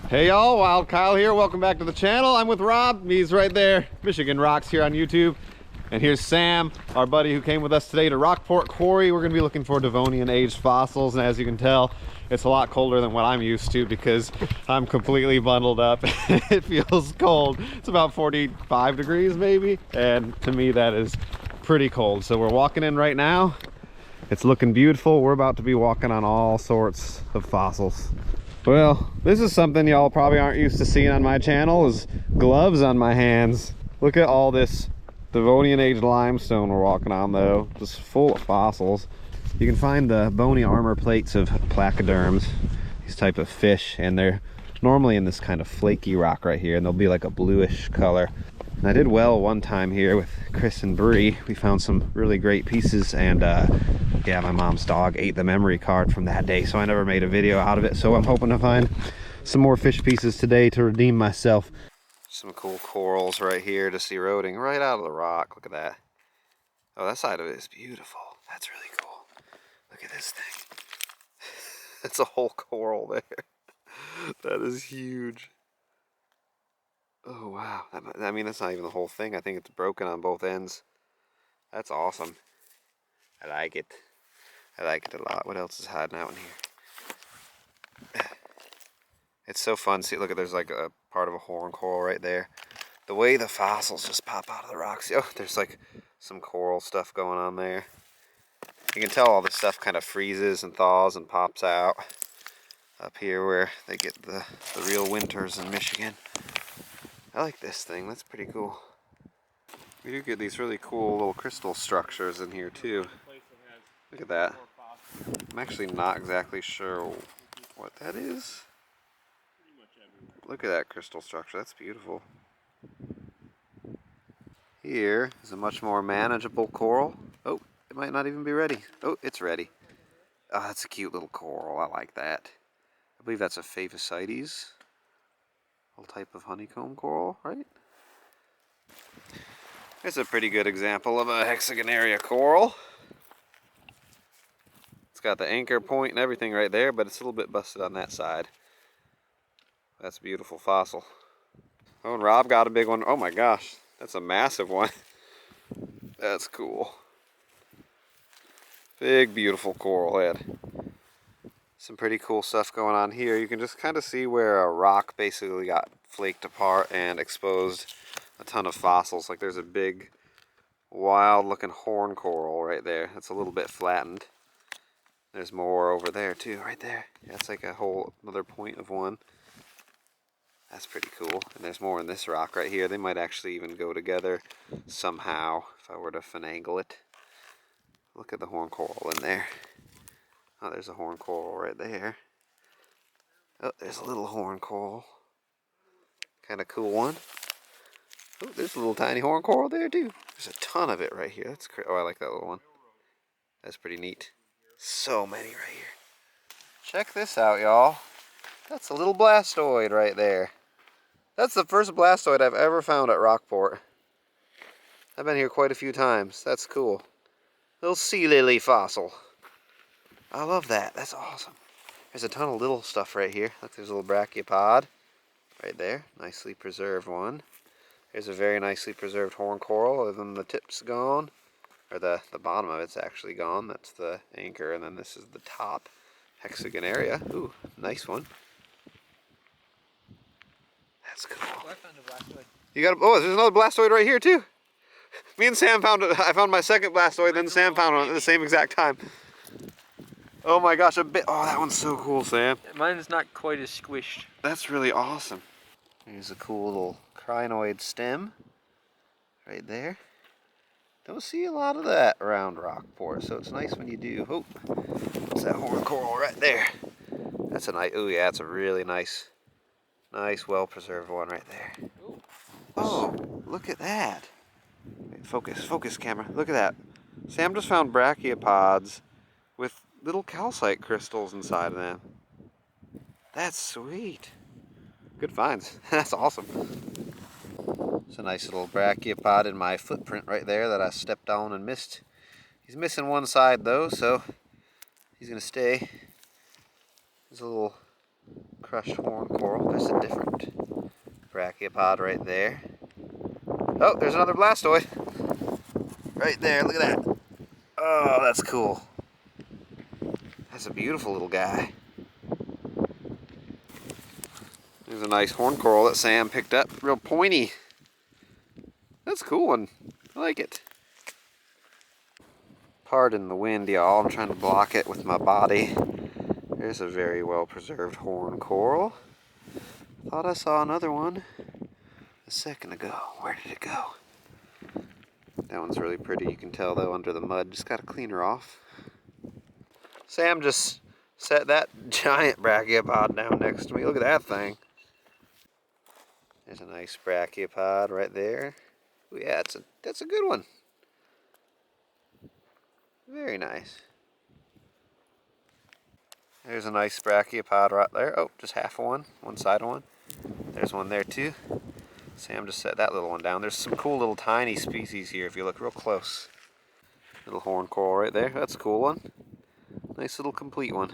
Hey y'all, Wild Kyle here. Welcome back to the channel. I'm with Rob. He's right there. Michigan Rocks here on YouTube. And here's Sam, our buddy who came with us today to Rockport Quarry. We're gonna be looking for Devonian aged fossils. And as you can tell, it's a lot colder than what I'm used to because I'm completely bundled up. It feels cold. It's about 45 degrees maybe. And to me, that is pretty cold. So we're walking in right now. It's looking beautiful. We're about to be walking on all sorts of fossils. Well, this is something y'all probably aren't used to seeing on my channel, is gloves on my hands. Look at all this Devonian aged limestone we're walking on though, just full of fossils. You can find the bony armor plates of placoderms, these type of fish, and they're normally in this kind of flaky rock right here, and they'll be like a bluish color. And I did well one time here with Chris and Bree. We found some really great pieces, and yeah, my mom's dog ate the memory card from that day, so I never made a video out of it. So I'm hoping to find some more fish pieces today to redeem myself. Some cool corals right here, just eroding right out of the rock. Look at that. Oh, that side of it is beautiful. That's really cool. Look at this thing. It's a whole coral there. That is huge. Oh, wow. I mean, that's not even the whole thing. I think it's broken on both ends. That's awesome. I like it. I like it a lot. What else is hiding out in here? It's so fun. See, look at, there's like a part of a horn coral right there. The way the fossils just pop out of the rocks. Oh, there's like some coral stuff going on there. You can tell all this stuff kind of freezes and thaws and pops out up here where they get the real winters in Michigan. I like this thing. That's pretty cool. We do get these really cool little crystal structures in here too. Look at that. I'm actually not exactly sure what that is. Look at that crystal structure. That's beautiful. Here is a much more manageable coral. Oh, it might not even be ready. Oh, it's ready. Oh, that's a cute little coral. I like that. I believe that's a Phaeophysites. Little type of honeycomb coral, right? It's a pretty good example of a hexagonaria coral. It's got the anchor point and everything right there, but it's a little bit busted on that side. That's a beautiful fossil. Oh, and Rob got a big one. Oh my gosh, that's a massive one. That's cool. Big, beautiful coral head. Some pretty cool stuff going on here. You can just kind of see where a rock basically got flaked apart and exposed a ton of fossils. Like there's a big, wild looking horn coral right there. That's a little bit flattened. There's more over there too, right there. That's like a whole another point of one. That's pretty cool. And there's more in this rock right here. They might actually even go together somehow if I were to finagle it. Look at the horn coral in there. Oh, there's a horn coral right there. Oh, there's a little horn coral. Kind of cool one. Oh, there's a little tiny horn coral there too. There's a ton of it right here. That's crazy. Oh, I like that little one. That's pretty neat. So many right here. Check this out, y'all. That's a little blastoid right there. That's the first blastoid I've ever found at Rockport. I've been here quite a few times. That's cool. Little sea lily fossil. I love that. That's awesome. There's a ton of little stuff right here. Look, there's a little brachiopod right there. Nicely preserved one. There's a very nicely preserved horn coral, other than the tip's gone. Or the bottom of it's actually gone. That's the anchor, and then this is the top. Hexagonaria. Ooh, nice one. That's cool. Oh, I found a blastoid. You got a, oh, there's another blastoid right here too. Me and Sam found it. I found my second blastoid, then Sam found one at the same exact time. Oh my gosh, a bit. Oh, that one's so cool, Sam. Mine's not quite as squished. That's really awesome. Here's a cool little crinoid stem right there. Don't see a lot of that around Rockport, so it's nice when you do. Oh, what's that horn coral right there? That's a nice. Oh yeah, it's a really nice, well-preserved one right there. Oh, look at that. Wait, focus camera. Look at that. Sam just found brachiopods with little calcite crystals inside of them. That's sweet. Good finds. That's awesome. It's a nice little brachiopod in my footprint right there that I stepped on and missed. He's missing one side though, so he's gonna stay. There's a little crushed horn coral. There's a different brachiopod right there. Oh, there's another blastoid. Right there, look at that. Oh, that's cool. That's a beautiful little guy. There's a nice horn coral that Sam picked up. Real pointy. That's a cool one. I like it. Pardon the wind, y'all. I'm trying to block it with my body. There's a very well preserved horn coral. Thought I saw another one a second ago. Where did it go? That one's really pretty. You can tell though under the mud. Just gotta clean her off. Sam just set that giant brachiopod down next to me. Look at that thing. There's a nice brachiopod right there. Ooh, yeah, that's a good one. Very nice. There's a nice brachiopod right there. Oh, just half of one side of one. There's one there too. Sam just set that little one down. There's some cool little tiny species here if you look real close. Little horn coral right there. That's a cool one. Nice little complete one.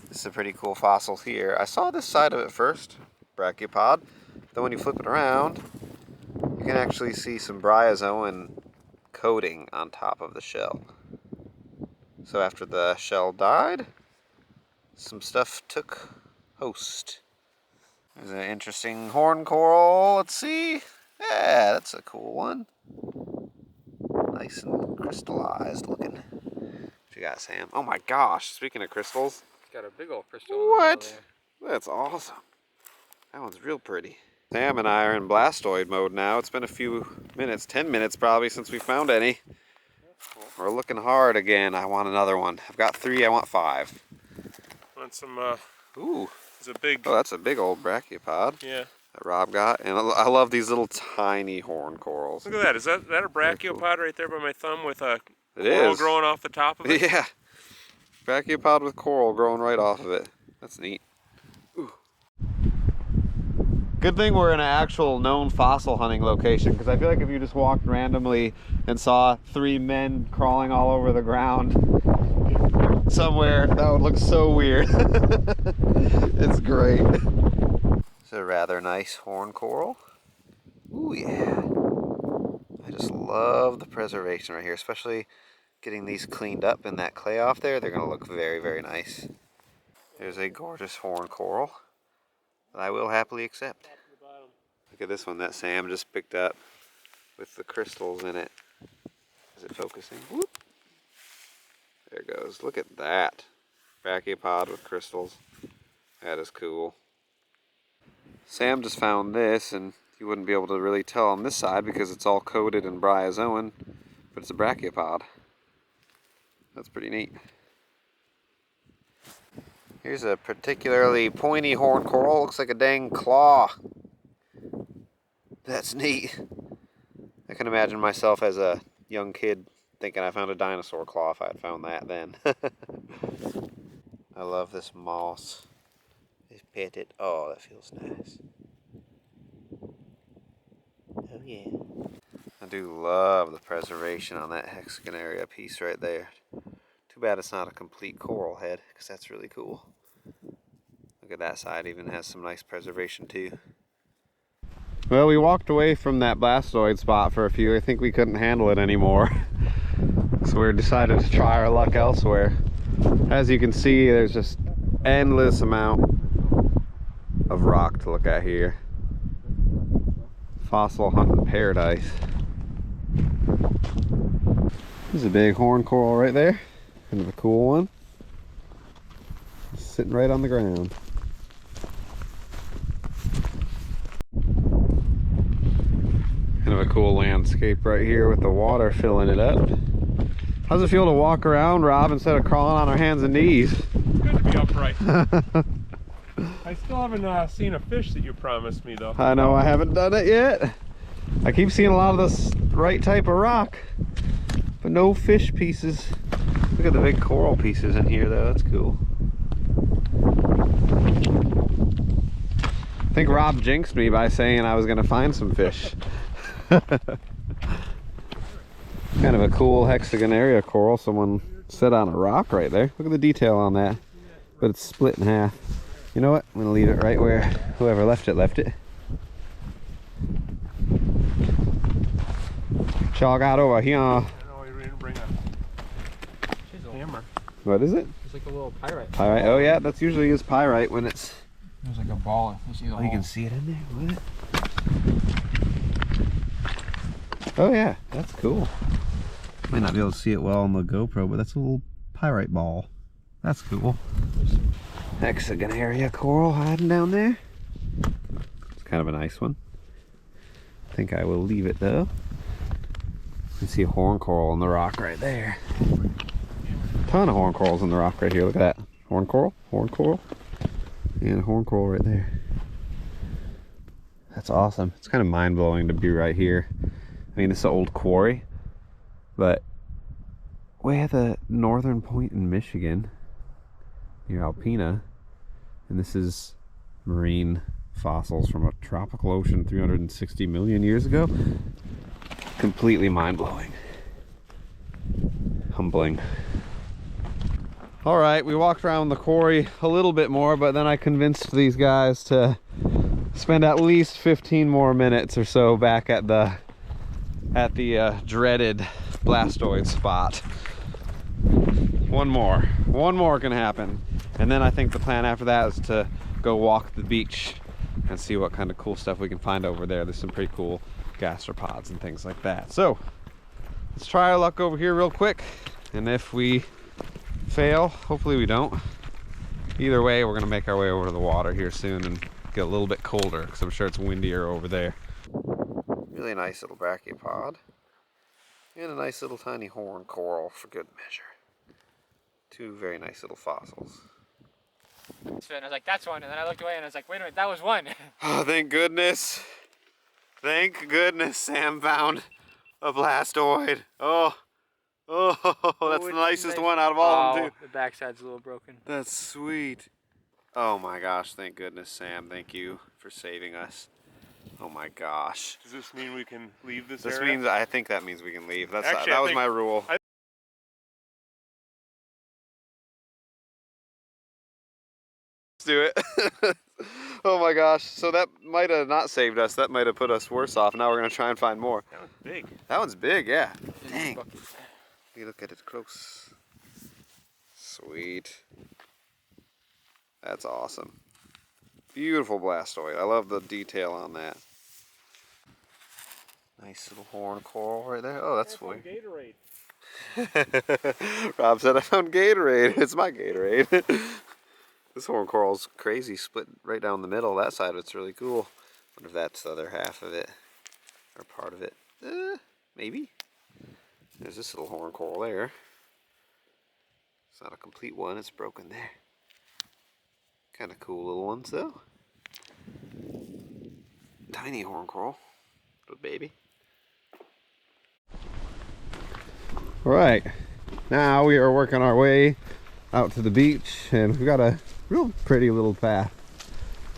This is a pretty cool fossil here. I saw this side of it first, brachiopod. Then when you flip it around, you can actually see some bryozoan coating on top of the shell. So after the shell died, some stuff took host. There's an interesting horn coral. Let's see. Yeah, that's a cool one. Nice and crystallized looking. What you got, Sam? Oh my gosh, speaking of crystals. It's got a big old crystal. What? That's awesome. That one's real pretty. Sam and I are in blastoid mode now. It's been a few minutes, 10 minutes probably since we found any. We're looking hard again. I want another one. I've got 3, I want 5. Want some, Ooh. it's a big... Oh, that's a big old brachiopod. Yeah. That Rob got. And I love these little tiny horn corals. Look at that. Is that a brachiopod right there by my thumb with a It coral is. growing off the top of it? Yeah. Brachiopod with coral growing right off of it. That's neat. Ooh. Good thing we're in an actual known fossil hunting location, because I feel like if you just walked randomly and saw 3 men crawling all over the ground somewhere, that would look so weird. It's great. It's a rather nice horn coral. Ooh yeah. I just love the preservation right here, especially getting these cleaned up and that clay off there. They're going to look very, very nice. There's a gorgeous horn coral that I will happily accept. Look at this one that Sam just picked up with the crystals in it. Is it focusing? Whoop. There it goes. Look at that. Brachiopod with crystals. That is cool. Sam just found this, and you wouldn't be able to really tell on this side because it's all coated in bryozoan, but it's a brachiopod. That's pretty neat. Here's a particularly pointy horn coral. Looks like a dang claw. That's neat. I can imagine myself as a young kid thinking I found a dinosaur claw if I had found that then. I love this moss. Just pet it. Oh, that feels nice. Oh yeah. I do love the preservation on that hexagonaria piece right there. Too bad it's not a complete coral head, because that's really cool. Look at that side, even has some nice preservation too. Well, we walked away from that blastoid spot for a few. I think we couldn't handle it anymore. So we decided to try our luck elsewhere. As you can see, there's just endless amount of rock to look at here. Fossil hunting paradise. There's a big horn coral right there. Kind of a cool one. Sitting right on the ground. Kind of a cool landscape right here with the water filling it up. How's it feel to walk around, Rob, instead of crawling on our hands and knees? Good to be upright. I still haven't seen a fish that you promised me, though. I know, I haven't done it yet. I keep seeing a lot of this right type of rock, but no fish pieces. Look at the big coral pieces in here, though. That's cool. I think Rob jinxed me by saying I was going to find some fish. Kind of a cool hexagonaria coral someone set on a rock right there. Look at the detail on that. but it's split in half. You know what? I'm gonna leave it right where whoever left it left it. Y'all got over here. I know we didn't bring a hammer. What is it? It's like a little pyrite. Pyrite. Oh yeah, that's usually is pyrite when it's. There's like a ball. You see the Oh, you can see it in there. What? Oh yeah, that's cool. Might not be able to see it well on the GoPro, but that's a little pyrite ball. That's cool. Hexagon area coral hiding down there. It's kind of a nice one. I think I will leave it though. You can see a horn coral on the rock right there. Ton of horn corals in the rock right here. Look at that. Horn coral, and a horn coral right there. That's awesome. It's kind of mind-blowing to be right here. I mean, it's an old quarry, but way at the northern point in Michigan, near Alpena, and this is marine fossils from a tropical ocean 360 million years ago. Completely mind-blowing. Humbling. All right, we walked around the quarry a little bit more, but then I convinced these guys to spend at least 15 more minutes or so back at the dreaded blastoid spot. One more can happen, and then I think the plan after that is to go walk the beach and see what kind of cool stuff we can find over there. There's some pretty cool gastropods and things like that. So let's try our luck over here real quick, and if we fail, hopefully we don't. Either way, we're gonna make our way over to the water here soon and get a little bit colder because I'm sure it's windier over there. Really nice little brachiopod and a nice little tiny horn coral for good measure. Two very nice little fossils. And I was like, that's one, and then I looked away and I was like, wait a minute, that was one. Oh, thank goodness. Thank goodness Sam found a blastoid. Oh, that's the nicest one out of all of them too. The backside's a little broken. That's sweet. Oh my gosh, thank goodness Sam. Thank you for saving us. Oh my gosh. Does this mean we can leave this This area? means, I think that means we can leave. That's Actually, that was my rule. Let's do it. Oh my gosh. So that might have not saved us. That might have put us worse off. Now we're going to try and find more. That one's big. That one's big, yeah. Dang. You look at it close. Sweet. That's awesome. Beautiful blastoid. I love the detail on that. Nice little horn coral right there. Oh, that's sweet. Gatorade. Rob said I found Gatorade. It's my Gatorade. This horn coral's crazy, split right down the middle. That side of it's really cool. Wonder if that's the other half of it, or part of it. Maybe. There's this little horn coral there. It's not a complete one, it's broken there. Kind of cool little ones though. Tiny horn coral. Little baby. Alright, now we are working our way out to the beach, and we've got a real pretty little path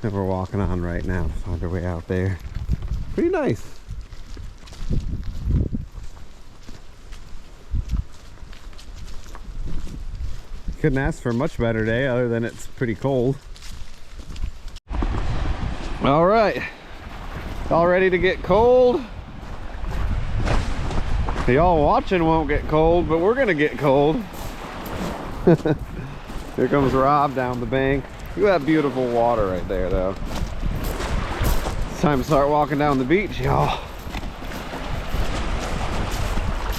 that we're walking on right now to find our way out there. Pretty nice. Couldn't ask for a much better day other than it's pretty cold. All right, all ready to get cold? Y'all watching won't get cold, but we're gonna get cold. Here comes Rob down the bank. Look at that beautiful water right there though. It's time to start walking down the beach, y'all.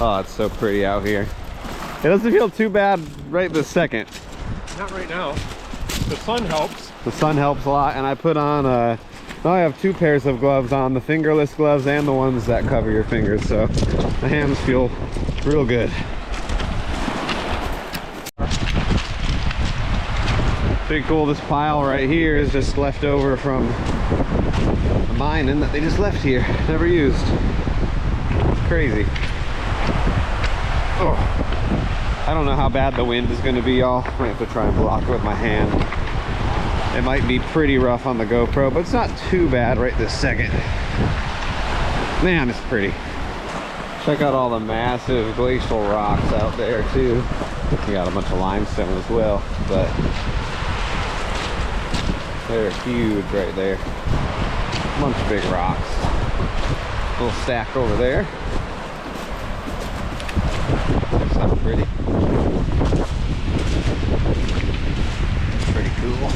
Oh, it's so pretty out here. It doesn't feel too bad right this second. Not right now. The sun helps. The sun helps a lot, and I put on now I have 2 pairs of gloves on, the fingerless gloves and the ones that cover your fingers, so the hands feel real good. Pretty cool. This pile right here is just left over from the mining that they just left here, never used. Crazy. Oh, I don't know how bad the wind is going to be, y'all. I might have to try and block it with my hand. It might be pretty rough on the GoPro, but it's not too bad right this second. Man, it's pretty. Check out all the massive glacial rocks out there too. We got a bunch of limestone as well, but They're huge right there. Bunch of big rocks. A little stack over there. That's pretty. Pretty cool.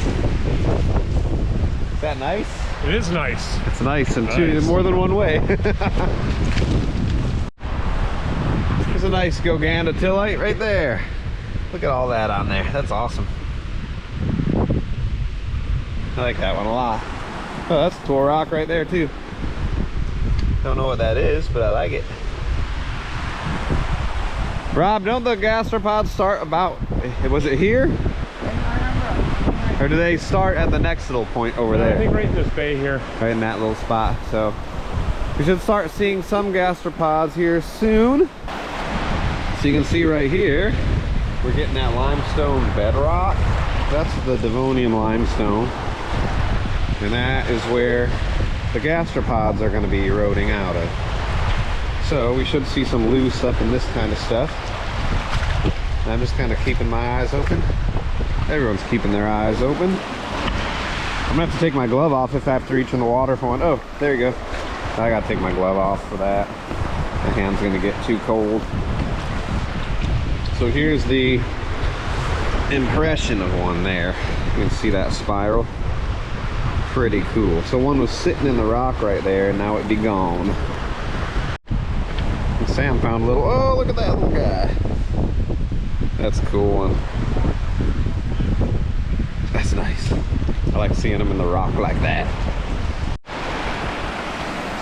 Is that nice? It is nice. It's nice in more than one way. There's a nice Gogandatillite right there. Look at all that on there. That's awesome. I like that one a lot. Oh, that's a tour rock right there too. Don't know what that is, but I like it. Rob, don't the gastropods start about, was it here? Or do they start at the next little point over there? I think right in this bay here. Right in that little spot. So we should start seeing some gastropods here soon. So you can see right here, we're getting that limestone bedrock. That's the Devonian limestone. And that is where the gastropods are going to be eroding out of. So we should see some loose up in this kind of stuff. And I'm just kind of keeping my eyes open. Everyone's keeping their eyes open. I'm gonna have to take my glove off if I have to reach in the water for one. Oh, there you go. I gotta take my glove off for that. My hand's gonna get too cold. So here's the impression of one there. You can see that spiral. Pretty cool. So one was sitting in the rock right there, and now it'd be gone. And Sam found a little, oh, look at that little guy. That's a cool one. That's nice. I like seeing them in the rock like that.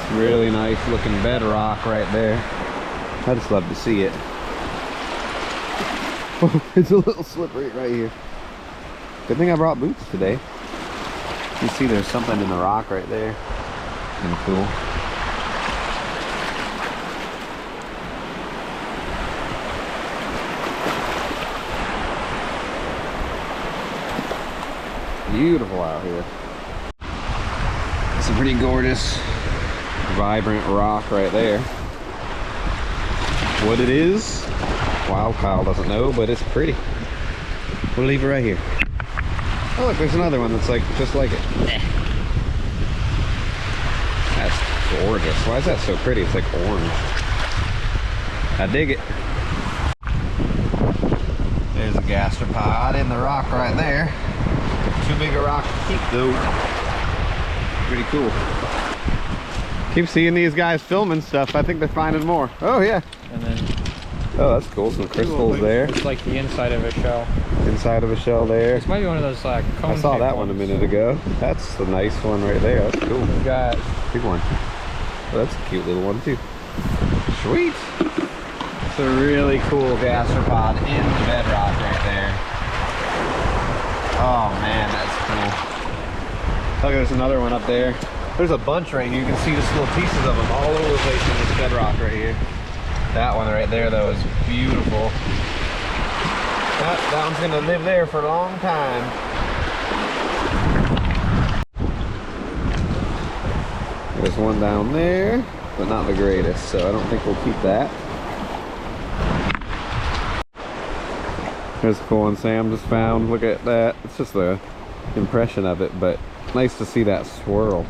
It's really nice looking bedrock right there. I just love to see it. Oh, it's a little slippery right here. Good thing I brought boots today. You can see there's something in the rock right there. Kind of cool. Beautiful out here. It's a pretty gorgeous, vibrant rock right there. What it is, Wild Kyle doesn't know, but it's pretty. We'll leave it right here. Oh look, there's another one that's like just like it. That's gorgeous. Why is that so pretty? It's like orange. I dig it. There's a gastropod in the rock right there. Too big a rock to keep though. Pretty cool. Keep seeing these guys filming stuff. I think they're finding more. Oh yeah. And then oh, that's cool. Some crystals there. it's like the inside of a shell. Inside of a shell there. This might be one of those like cone I saw that one a ones. minute ago. That's the nice one right there. That's cool. We got Big one. Oh, that's a cute little one too. Sweet. It's a really cool gastropod in the bedrock right there. Oh man, that's cool. Look, there's another one up there. There's a bunch right here. You can see just little pieces of them all over the place in this bedrock right here. That one right there though is beautiful. That one's gonna live there for a long time. There's one down there, but not the greatest, so I don't think we'll keep that. There's a cool one Sam just found. Look at that. It's just the impression of it, but nice to see that swirl.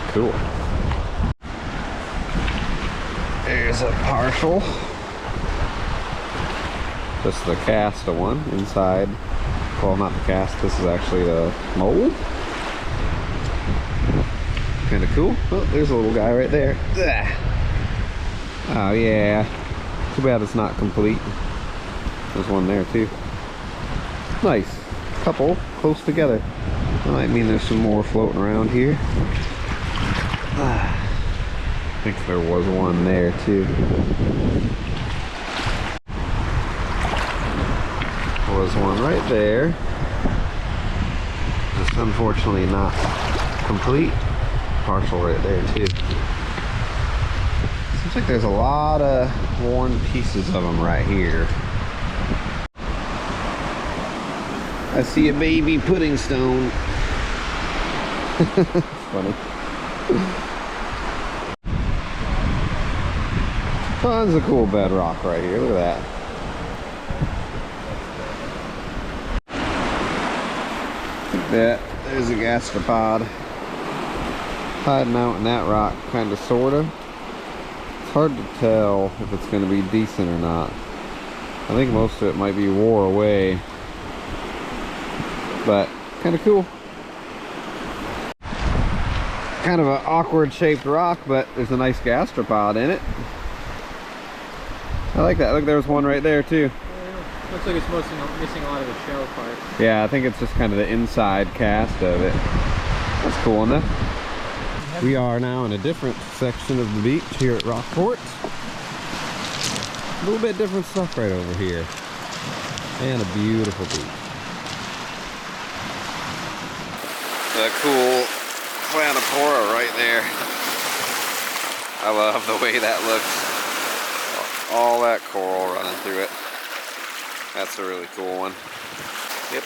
Cool. There's a partial. Just the cast one inside. Well, not the cast. This is actually the mold. Kind of cool. Oh, there's a little guy right there. Ugh. Oh yeah. Too bad it's not complete. There's one there too. Nice. Couple close together. That might mean there's some more floating around here. I think there was one there too. There was one right there. Just unfortunately not complete. Partial right there too. Seems like there's a lot of worn pieces of them right here. I see a baby pudding stone. Funny. Tons of cool bedrock right here. Look at that. like that. There's a gastropod hiding out in that rock, kind of, sort of. It's hard to tell if it's going to be decent or not. I think most of it might be wore away, but kind of cool. Kind of an awkward shaped rock, but there's a nice gastropod in it. I like that. Look, there's one right there too. Yeah, looks like it's missing a lot of the shell part. Yeah, I think it's just kind of the inside cast of it. That's cool enough. We are now in a different section of the beach here at Rockport. A little bit different stuff right over here. And a beautiful beach. A cool Planopora right there. I love the way that looks. All that coral running through it. That's a really cool one. Yep.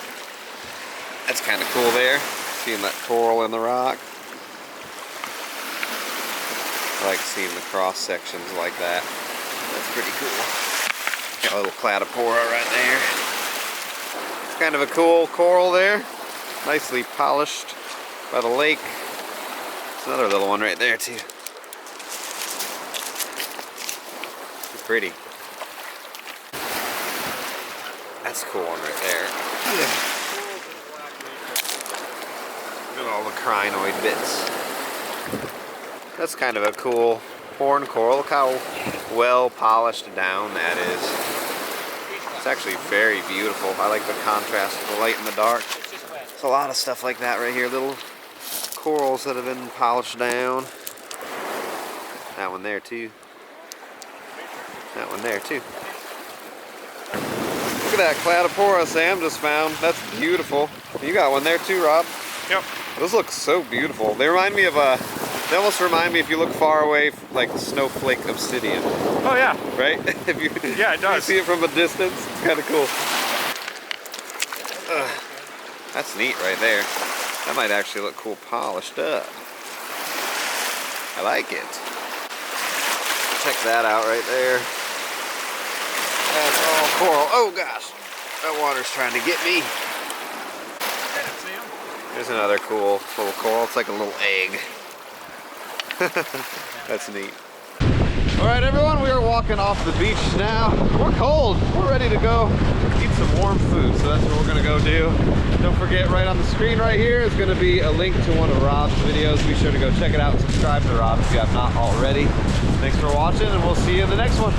That's kind of cool there. Seeing that coral in the rock. I like seeing the cross sections like that. That's pretty cool. Got a little Cladophora right there. Kind of a cool coral there. Nicely polished by the lake. There's another little one right there too. Pretty. That's a cool one right there. Look at all the crinoid bits. That's kind of a cool horn coral. Look how well polished down that is. It's actually very beautiful. I like the contrast of the light and the dark. There's a lot of stuff like that right here. Little corals that have been polished down. That one there too. That one there too. Look at that Cladophora Sam just found. That's beautiful. You got one there too, Rob. Yep. Those look so beautiful. They remind me of they almost remind me, if you look far away, like snowflake obsidian. Oh yeah. Right? If you, yeah, it does. You see it from a distance, it's kind of cool. That's neat right there. That might actually look cool polished up. I like it. Check that out right there. That's all coral. Oh gosh, that water's trying to get me. There's another cool little coral. It's like a little egg. That's neat. All right, everyone, we are walking off the beach now. We're cold. We're ready to go eat some warm food, so that's what we're gonna go do. Don't forget, right on the screen right here is gonna be a link to one of Rob's videos. Be sure to go check it out and subscribe to Rob if you have not already. Thanks for watching, and we'll see you in the next one.